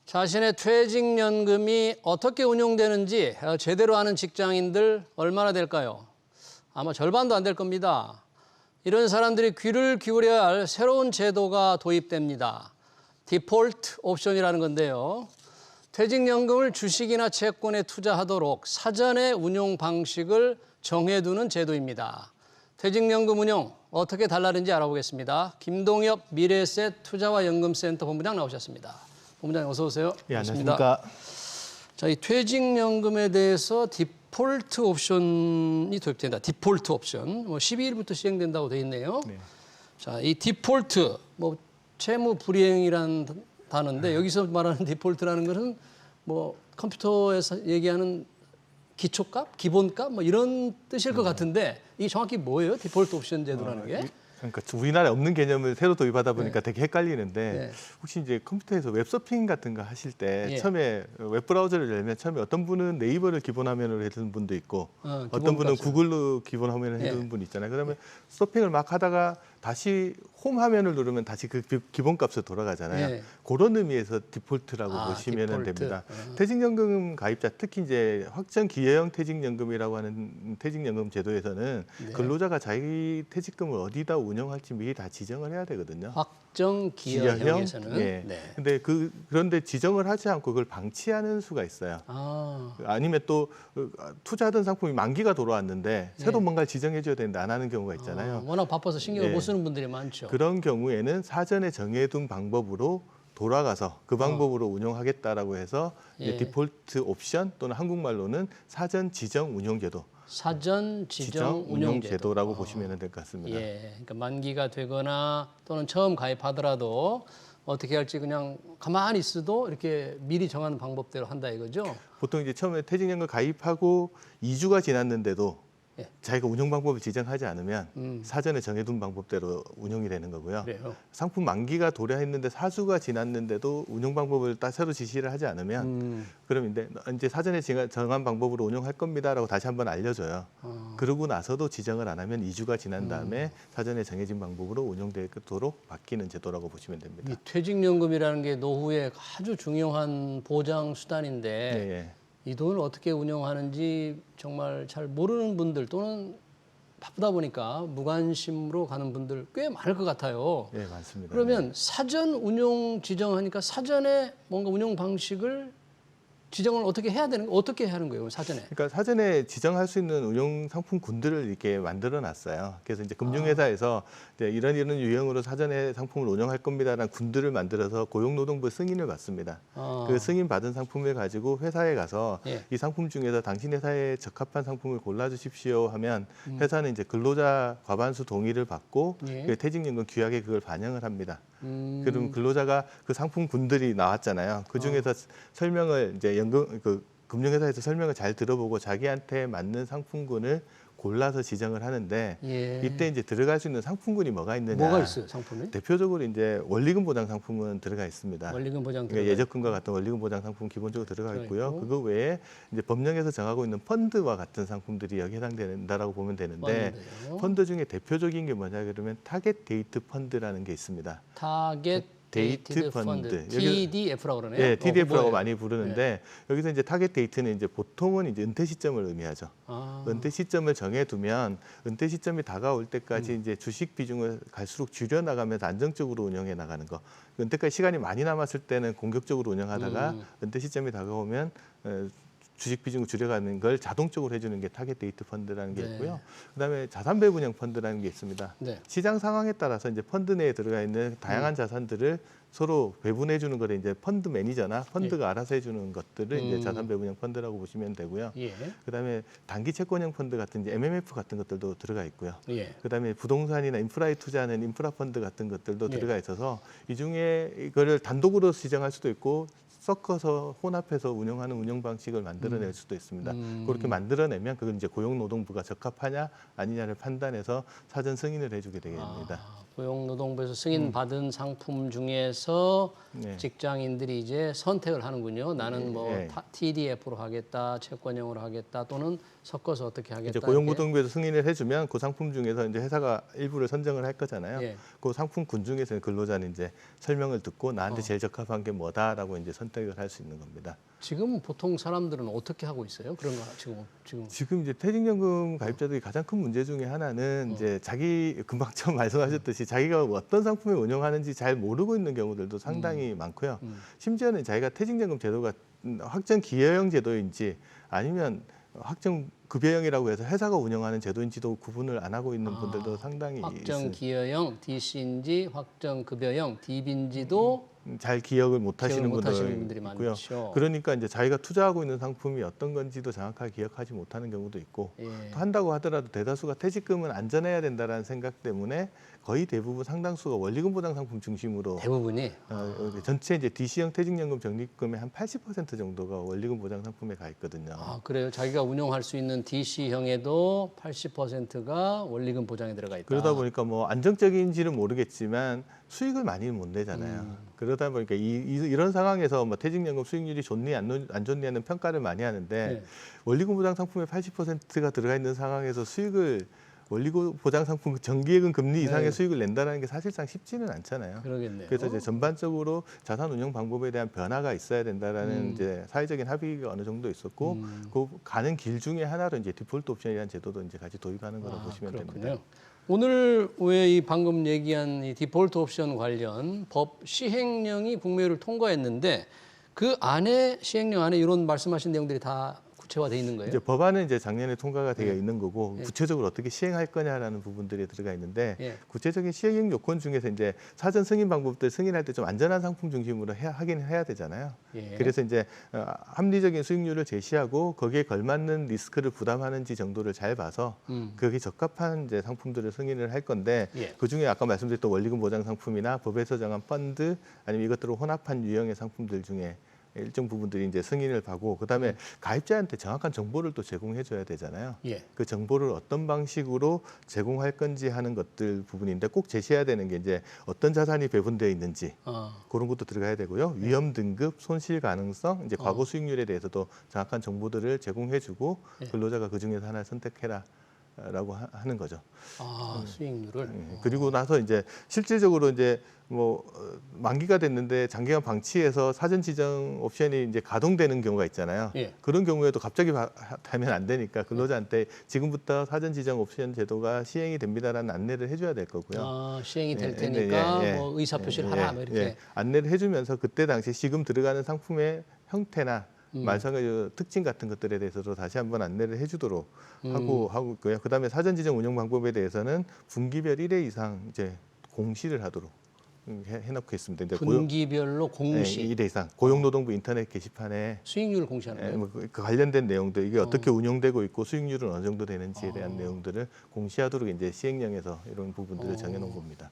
자신의 퇴직연금이 어떻게 운용되는지 제대로 아는 직장인들 얼마나 될까요? 아마 절반도 안 될 겁니다. 이런 사람들이 귀를 기울여야 할 새로운 제도가 도입됩니다. 디폴트 옵션이라는 건데요. 퇴직연금을 주식이나 채권에 투자하도록 사전에 운용 방식을 정해두는 제도입니다. 퇴직연금 운용 어떻게 달라는지 알아보겠습니다. 김동엽 미래에셋 투자와 연금센터 본부장 나오셨습니다. 본부장님 어서 오세요. 예, 안녕하십니까. 자, 이 퇴직연금에 대해서 디폴트 옵션이 도입된다. 디폴트 옵션. 12일부터 시행된다고 돼 있네요. 네. 자, 이 디폴트 채무 불이행이라는 단어인데 여기서 말하는 디폴트라는 것은 컴퓨터에서 얘기하는 기초값, 기본값 이런 뜻일 것 같은데 이게 정확히 뭐예요? 디폴트 옵션 제도라는 게? 그러니까 우리나라에 없는 개념을 새로 도입하다 보니까 되게 헷갈리는데 혹시 이제 컴퓨터에서 웹서핑 같은 거 하실 때 처음에 웹브라우저를 열면 처음에 어떤 분은 네이버를 기본 화면으로 해두는 분도 있고 어떤 분은 구글로 기본 화면을 해두는 분이 있잖아요. 그러면 서핑을 막 하다가 다시 홈 화면을 누르면 다시 그 기본값으로 돌아가잖아요. 그런 의미에서 디폴트라고 보시면 됩니다. 퇴직연금 가입자, 특히 이제 확정 기여형 퇴직연금이라고 하는 퇴직연금 제도에서는 근로자가 자기 퇴직금을 어디다 운영할지 미리 다 지정을 해야 되거든요. 확정 기여형에서는. 근데 그런데 지정을 하지 않고 그걸 방치하는 수가 있어요. 아니면 또 투자하던 상품이 만기가 돌아왔는데 새로 뭔가를 지정해줘야 되는데 안 하는 경우가 있잖아요. 워낙 바빠서 신경을 못 쓰는 분들이 많죠. 그런 경우에는 사전에 정해둔 방법으로 돌아가서 그 방법으로 운영하겠다라고 해서 이제 디폴트 옵션 또는 한국말로는 사전 지정 운용제도. 사전 지정 운용제도라고 보시면 될 것 같습니다. 그러니까 만기가 되거나 또는 처음 가입하더라도 어떻게 할지 그냥 가만히 있어도 이렇게 미리 정하는 방법대로 한다 이거죠? 보통 이제 처음에 퇴직연금 가입하고 2주가 지났는데도 자기가 운영 방법을 지정하지 않으면 사전에 정해둔 방법대로 운영이 되는 거고요. 그래요? 상품 만기가 도래했는데 4주가 지났는데도 운영 방법을 딱 새로 지시를 하지 않으면 그럼 이제 사전에 정한 방법으로 운영할 겁니다라고 다시 한번 알려줘요. 그러고 나서도 지정을 안 하면 2주가 지난 다음에 사전에 정해진 방법으로 운영되도록 바뀌는 제도라고 보시면 됩니다. 이 퇴직연금이라는 게 노후에 아주 중요한 보장 수단인데 이 돈을 어떻게 운영하는지 정말 잘 모르는 분들 또는 바쁘다 보니까 무관심으로 가는 분들 꽤 많을 것 같아요. 네, 맞습니다. 그러면 사전 운용 지정하니까 사전에 뭔가 운용 방식을 지정을 어떻게 해야 되는 어떻게 하는 거예요, 사전에? 그러니까 사전에 지정할 수 있는 운용 상품군들을 이렇게 만들어 놨어요. 그래서 이제 금융회사에서 이제 이런 유형으로 사전에 상품을 운영할 겁니다라는 군들을 만들어서 고용노동부 승인을 받습니다. 그 승인 받은 상품을 가지고 회사에 가서 이 상품 중에서 당신 회사에 적합한 상품을 골라주십시오 하면 회사는 이제 근로자 과반수 동의를 받고 그 퇴직연금 규약에 그걸 반영을 합니다. 그럼 근로자가 그 상품군들이 나왔잖아요. 그 중에서 설명을 이제 금융회사에서 설명을 잘 들어보고 자기한테 맞는 상품군을 골라서 지정을 하는데 이때 이제 들어갈 수 있는 상품군이 뭐가 있느냐? 뭐가 있어요, 상품이? 대표적으로 이제 원리금 보장 상품은 들어가 있습니다. 원리금 보장 그러니까 예적금과 같은 원리금 보장 상품 기본적으로 들어가 있고요. 그거 외에 이제 법령에서 정하고 있는 펀드와 같은 상품들이 여기 해당된다라고 보면 되는데 펀드 중에 대표적인 게 뭐냐 그러면 타겟 데이트 펀드라는 게 있습니다. 타겟 데이트 펀드. TDF라고 그러네요. 네, TDF라고 많이 부르는데 여기서 이제 타겟 데이트는 이제 보통은 이제 은퇴 시점을 의미하죠. 은퇴 시점을 정해두면 은퇴 시점이 다가올 때까지 이제 주식 비중을 갈수록 줄여 나가면서 안정적으로 운영해 나가는 거. 은퇴까지 시간이 많이 남았을 때는 공격적으로 운영하다가 은퇴 시점이 다가오면 주식 비중을 줄여가는 걸 자동적으로 해주는 게 타겟 데이트 펀드라는 게 있고요. 그다음에 자산 배분형 펀드라는 게 있습니다. 시장 상황에 따라서 이제 펀드 내에 들어가 있는 다양한 자산들을 서로 배분해 주는 거를 이제 펀드 매니저나 펀드가 알아서 해주는 것들을 이제 자산 배분형 펀드라고 보시면 되고요. 그다음에 단기 채권형 펀드 같은 이제 MMF 같은 것들도 들어가 있고요. 그다음에 부동산이나 인프라에 투자하는 인프라 펀드 같은 것들도 들어가 있어서 이 중에 이거를 단독으로 지정할 수도 있고 섞어서 혼합해서 운영하는 운영 방식을 만들어낼 수도 있습니다. 그렇게 만들어내면 그건 이제 고용노동부가 적합하냐 아니냐를 판단해서 사전 승인을 해주게 되게 됩니다. 고용노동부에서 승인 받은 상품 중에서 네. 직장인들이 이제 선택을 하는군요. 나는 뭐 네. TDF로 하겠다, 채권형으로 하겠다, 또는 섞어서 어떻게 하겠다. 이제 고용노동부에서 승인을 해주면 그 상품 중에서 이제 회사가 일부를 선정을 할 거잖아요. 예. 그 상품군 중에서 근로자는 이제 설명을 듣고 나한테 제일 적합한 게 뭐다라고 이제 선택을 할 수 있는 겁니다. 지금 보통 사람들은 어떻게 하고 있어요? 그런 거 지금 이제 퇴직연금 가입자들이 가장 큰 문제 중에 하나는 이제 자기 금방 처음 말씀하셨듯이 자기가 어떤 상품을 운영하는지 잘 모르고 있는 경우들도 상당히 많고요. 심지어는 자기가 퇴직연금 제도가 확정 기여형 제도인지 아니면 확정 급여형이라고 해서 회사가 운영하는 제도인지도 구분을 안 하고 있는 분들도 상당히 확정 있습니다. 기여형 DC인지 확정 급여형 DB인지도 잘 기억을 못 하시는 기억을 못 하시는 분들이 분들이 있고요. 많죠. 그러니까 이제 자기가 투자하고 있는 상품이 어떤 건지도 정확하게 기억하지 못하는 경우도 있고 예. 또 한다고 하더라도 대다수가 퇴직금은 안전해야 된다라는 생각 때문에 거의 대부분 상당수가 원리금 보장 상품 중심으로 대부분이 전체 이제 DC형 퇴직연금 적립금의 한 80% 정도가 원리금 보장 상품에 가 있거든요. 그래요. 자기가 운영할 수 있는 DC형에도 80%가 원리금 보장에 들어가 있다. 그러다 보니까 뭐 안정적인지는 모르겠지만 수익을 많이 못 내잖아요. 그러다 보니까 이런 상황에서 뭐 퇴직연금 수익률이 좋니 안 좋니 하는 평가를 많이 하는데 네. 원리금 보장 상품의 80%가 들어가 있는 상황에서 수익을 원리금 보장 상품 정기예금 금리 이상의 네. 수익을 낸다는 게 사실상 쉽지는 않잖아요. 그러겠네요. 그래서 이제 전반적으로 자산 운용 방법에 대한 변화가 있어야 된다라는 이제 사회적인 합의가 어느 정도 있었고 그 가는 길 중에 하나로 이제 디폴트 옵션이라는 제도도 이제 같이 도입하는 거로 보시면 그렇군요. 됩니다. 오늘 왜 이 방금 얘기한 이 디폴트 옵션 관련 법 시행령이 국무회의를 통과했는데 그 안에 시행령 안에 이런 말씀하신 내용들이 다 구체화돼 있는 거예요? 이제 법안은 이제 작년에 통과가 되어 있는 거고 구체적으로 어떻게 시행할 거냐라는 부분들이 들어가 있는데 예. 구체적인 시행 요건 중에서 이제 사전 승인 방법들 승인할 때 좀 안전한 상품 중심으로 하긴 해야 되잖아요. 예. 그래서 이제 합리적인 수익률을 제시하고 거기에 걸맞는 리스크를 부담하는지 정도를 잘 봐서 거기에 적합한 이제 상품들을 승인을 할 건데 예. 그 중에 아까 말씀드렸던 원리금 보장 상품이나 법에서 정한 펀드 아니면 이것들을 혼합한 유형의 상품들 중에 일정 부분들이 이제 승인을 받고 그다음에 가입자한테 정확한 정보를 또 제공해 줘야 되잖아요. 예. 그 정보를 어떤 방식으로 제공할 건지 하는 것들 부분인데 꼭 제시해야 되는 게 이제 어떤 자산이 배분되어 있는지 그런 것도 들어가야 되고요. 위험 등급, 손실 가능성, 이제 과거 수익률에 대해서도 정확한 정보들을 제공해 주고 근로자가 그 중에서 하나를 선택해라. 라고 하는 거죠. 수익률을. 그리고 나서 이제 실질적으로 이제 뭐 만기가 됐는데 장기간 방치해서 사전 지정 옵션이 이제 가동되는 경우가 있잖아요. 예. 그런 경우에도 갑자기 하면 안 되니까 근로자한테 지금부터 사전 지정 옵션 제도가 시행이 됩니다라는 안내를 해줘야 될 거고요. 시행이 될 예, 테니까 예, 예. 뭐 의사 표시를 하라 뭐 이렇게. 안내를 해주면서 그때 당시 지금 들어가는 상품의 형태나 말상의 특징 같은 것들에 대해서도 다시 한번 안내를 해주도록 하고 있고요. 그다음에 사전 지정 운영 방법에 대해서는 분기별 1회 이상 이제 공시를 하도록 해놓고 있습니다. 이제 분기별로 공시. 1회 이상 고용노동부 인터넷 게시판에 수익률을 공시하는 거예요? 뭐 그 관련된 내용들 이게 어떻게 운영되고 있고 수익률은 어느 정도 되는지에 대한 내용들을 공시하도록 이제 시행령에서 이런 부분들을 정해놓은 겁니다.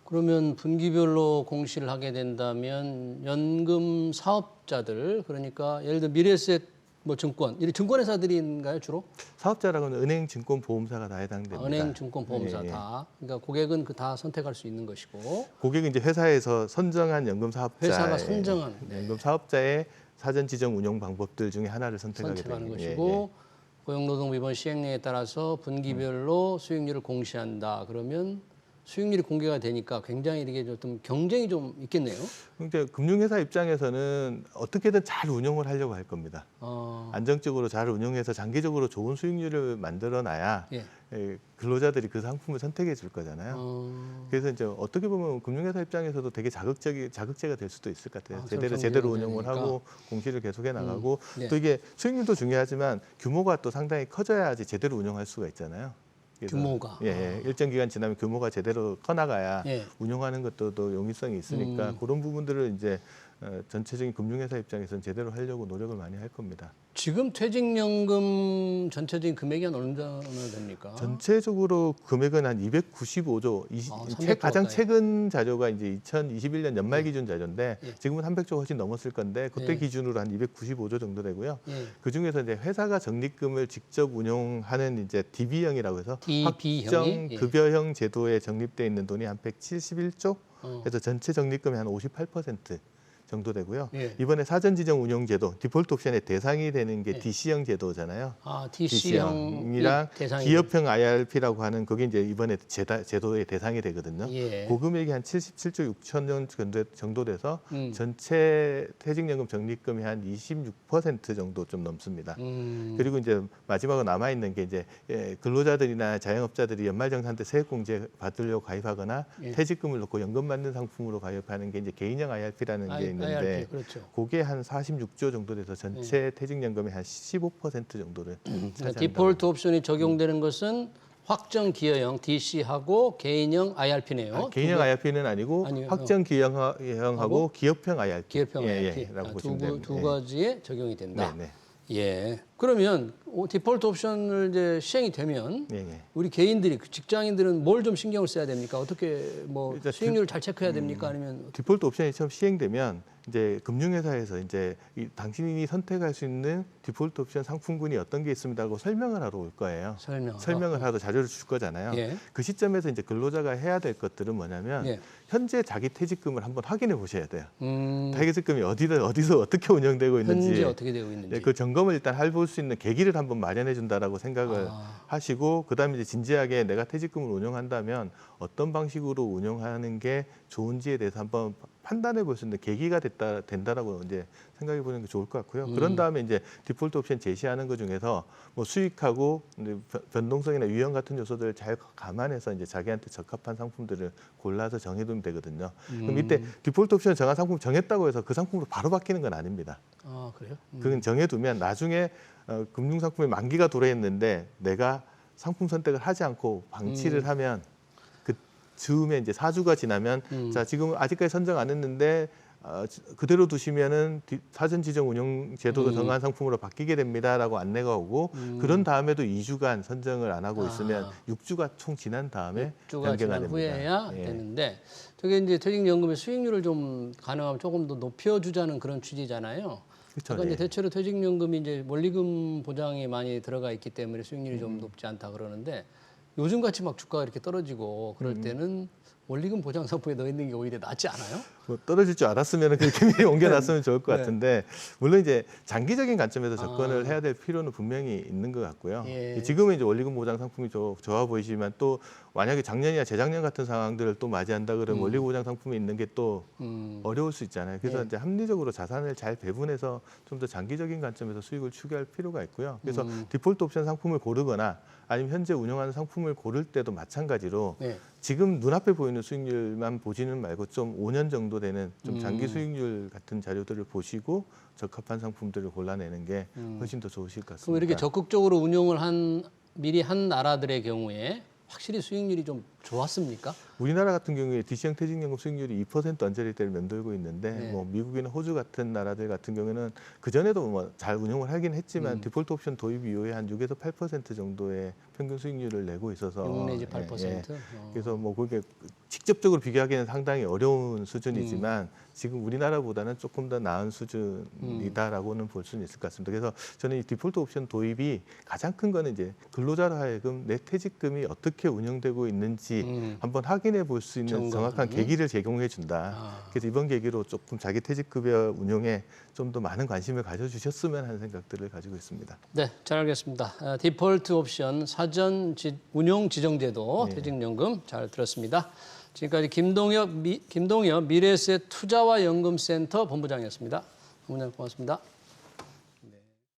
그러면 분기별로 공시를 하게 된다면 연금 사업자들 그러니까 예를 들어 미래에셋 뭐 증권 이 증권회사들인가요 주로? 사업자라고는 은행, 증권, 보험사가 다 해당됩니다. 은행, 증권, 보험사 예, 예. 다. 그러니까 고객은 그 다 선택할 수 있는 것이고. 고객은 이제 회사에서 선정한 연금 사업자, 회사가 선정한 연금 사업자의 사전 지정 운영 방법들 중에 하나를 선택하게 선택하는 되는 것이고 고용노동부 이번 시행령에 따라서 분기별로 수익률을 공시한다. 그러면 수익률이 공개가 되니까 굉장히 이게 좀 경쟁이 좀 있겠네요. 그러니까 금융회사 입장에서는 어떻게든 잘 운영을 하려고 할 겁니다. 안정적으로 잘 운영해서 장기적으로 좋은 수익률을 만들어놔야 예. 근로자들이 그 상품을 선택해 줄 거잖아요. 그래서 이제 어떻게 보면 금융회사 입장에서도 되게 자극제가 될 수도 있을 것 같아요. 제대로 운영을 하고 공시를 계속해 나가고 네. 또 이게 수익률도 중요하지만 규모가 또 상당히 커져야지 제대로 운영할 수가 있잖아요. 그래서 규모가. 일정 기간 지나면 규모가 제대로 커나가야 예. 운영하는 것도 또 용이성이 있으니까 그런 부분들을 이제 전체적인 금융회사 입장에서는 제대로 하려고 노력을 많이 할 겁니다. 지금 퇴직연금 전체적인 금액이 한 어느 정도 됩니까? 전체적으로 금액은 한 295조. 300조 가장 가까이. 최근 자료가 이제 2021년 연말 기준 자료인데 예. 지금은 300조 훨씬 넘었을 건데 그때 예. 기준으로 한 295조 정도 되고요. 예. 그 중에서 이제 회사가 적립금을 직접 운용하는 이제 DB형이라고 해서 DB 형이? 확정 예. 급여형 제도에 적립돼 있는 돈이 한 171조. 어. 그래서 전체 적립금의 한 58% 정도 되고요. 예. 이번에 사전 지정 운용 제도 디폴트 옵션의 대상이 되는 게 예. DC형 제도잖아요. 아, DC형이랑 DC형이랑 대상이 기업형 IRP라고 하는 그게 이제 이번에 제도의 대상이 되거든요. 예. 그 금액이 한 77조 6천 원 정도 돼서 음. 전체 퇴직연금 적립금이 한 26% 정도 좀 넘습니다. 그리고 이제 마지막으로 남아 있는 게 이제 근로자들이나 자영업자들이 연말정산 때 세액공제 받으려고 가입하거나 예. 퇴직금을 넣고 연금 받는 상품으로 가입하는 게 이제 개인형 IRP라는 게 있는데 IRP, 그렇죠. 그게 한 46조 정도 돼서 전체 퇴직연금의 한 15% 정도를 차지한다. 디폴트 옵션이 적용되는 것은 확정 기여형 DC하고 개인형 IRP네요. 개인형 IRP는 아니고 아니요. 확정 기여형하고 기업형 IRP. 기업형 IRP 라고 두, 보시면 됩니다. 두 가지에 적용이 된다. 네, 예. 그러면 디폴트 옵션을 이제 시행이 되면 네, 네. 우리 개인들이 직장인들은 뭘 좀 신경을 써야 됩니까? 어떻게 뭐 일단 수익률을 잘 체크해야 됩니까? 아니면 디폴트 옵션이 처음 시행되면 이제 금융회사에서 이제 당신이 선택할 수 있는 디폴트 옵션 상품군이 어떤 게 있습니다고 설명을 하러 올 거예요. 설명을 하러 자료를 줄 거잖아요. 예. 그 시점에서 이제 근로자가 해야 될 것들은 뭐냐면 예. 현재 자기 퇴직금을 한번 확인해 보셔야 돼요. 음, 퇴직금이 어디서 어떻게 운영되고 있는지 현재 어떻게 되고 있는지. 네, 그 점검을 일단 해볼 수 있는 계기를 한번 마련해 준다라고 생각을 하시고 그다음에 이제 진지하게 내가 퇴직금을 운영한다면 어떤 방식으로 운영하는 게 좋은지에 대해서 한번 판단해 볼 수 있는 계기가 된다라고 이제 생각해 보는 게 좋을 것 같고요. 그런 다음에 이제 디폴트 옵션 제시하는 것 중에서 뭐 수익하고 이제 변동성이나 유형 같은 요소들을 잘 감안해서 이제 자기한테 적합한 상품들을 골라서 정해두면 되거든요. 그럼 이때 디폴트 옵션 정한 상품 정했다고 해서 그 상품으로 바로 바뀌는 건 아닙니다. 아, 그래요? 그건 정해두면 나중에 금융상품의 만기가 도래했는데 내가 상품 선택을 하지 않고 방치를 하면 그 즈음에 이제 4주가 지나면 자 지금 아직까지 선정 안 했는데 그대로 두시면은 사전 지정 운영 제도도 정한 상품으로 바뀌게 됩니다라고 안내가 오고 그런 다음에도 2주간 선정을 안 하고 있으면 6주가 총 지난 다음에 6주가 변경가 지난 됩니다. 후에야 예. 되는데 저게 이제 퇴직연금의 수익률을 좀 가능하면 조금 더 높여주자는 그런 취지잖아요. 그렇죠. 그러니까 예. 이제 대체로 퇴직연금이 이제 원리금 보장이 많이 들어가 있기 때문에 수익률이 좀 높지 않다 그러는데 요즘 같이 막 주가가 이렇게 떨어지고 그럴 때는 원리금 보장 상품에 넣어 있는 게 오히려 낫지 않아요? 뭐 떨어질 줄 알았으면 그렇게 미리 옮겨놨으면 좋을 것 같은데 물론 이제 장기적인 관점에서 접근을 해야 될 필요는 분명히 있는 것 같고요. 예. 지금은 이제 원리금 보장 상품이 좋아 보이지만 또 만약에 작년이나 재작년 같은 상황들을 또 맞이한다 그러면 원리금 보장 상품이 있는 게 또 어려울 수 있잖아요. 그래서 예. 이제 합리적으로 자산을 잘 배분해서 좀 더 장기적인 관점에서 수익을 추구할 필요가 있고요. 그래서 디폴트 옵션 상품을 고르거나 아니면 현재 운영하는 상품을 고를 때도 마찬가지로 네. 지금 눈앞에 보이는 수익률만 보지는 말고 좀 5년 정도 되는 좀 장기 수익률 같은 자료들을 보시고 적합한 상품들을 골라내는 게 훨씬 더 좋으실 것 같습니다. 그럼 이렇게 적극적으로 운용을 미리 한 나라들의 경우에 확실히 수익률이 좀 좋았습니까? 우리나라 같은 경우에 DC형 퇴직연금 수익률이 2% 언저리대를 맴돌고 있는데 네. 뭐 미국이나 호주 같은 나라들 같은 경우에는 그 전에도 뭐 잘 운용을 하긴 했지만 디폴트 옵션 도입 이후에 한 6에서 8% 정도의 평균 수익률을 내고 있어서 6 내지 8%. 그래서 뭐 그게 직접적으로 비교하기는 상당히 어려운 수준이지만 지금 우리나라보다는 조금 더 나은 수준이다라고는 볼 수는 있을 것 같습니다. 그래서 저는 이 디폴트 옵션 도입이 가장 큰 거는 이제 근로자로 하여금 내 퇴직금이 어떻게 운영되고 있는지 한번 확인해 볼 수 있는 정확한 계기를 제공해 준다. 그래서 이번 계기로 조금 자기 퇴직급여 운용에 좀 더 많은 관심을 가져주셨으면 하는 생각들을 가지고 있습니다. 네, 잘 알겠습니다. 디폴트 옵션 사전 운용 지정제도 퇴직연금 잘 들었습니다. 지금까지 김동엽 미래에셋 투자와 연금센터 본부장이었습니다. 본부장 고맙습니다.